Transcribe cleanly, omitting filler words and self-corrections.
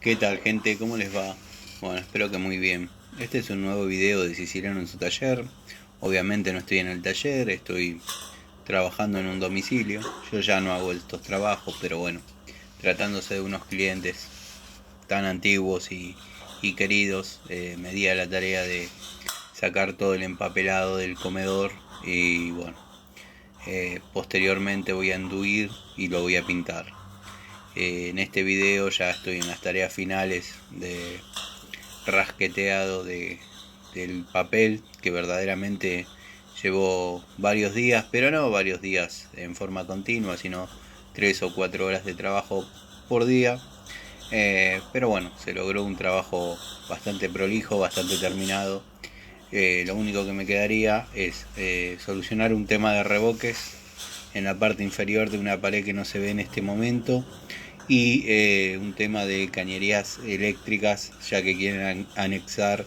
¿Qué tal, gente? ¿Cómo les va? Bueno, espero que muy bien. Este es un nuevo video de Siciliano en su taller. Obviamente no estoy en el taller, estoy trabajando en un domicilio. Yo ya no hago estos trabajos, pero bueno, tratándose de unos clientes tan antiguos y queridos, me di a la tarea de sacar todo el empapelado del comedor y bueno, posteriormente voy a enduir y lo voy a pintar. En este video ya estoy en las tareas finales de rasqueteado del papel, que verdaderamente llevó varios días, pero no varios días en forma continua, sino 3 o 4 horas de trabajo por día. Pero bueno, se logró un trabajo bastante prolijo, bastante terminado. Lo único que me quedaría es solucionar un tema de revoques en la parte inferior de una pared que no se ve en este momento y un tema de cañerías eléctricas, ya que quieren anexar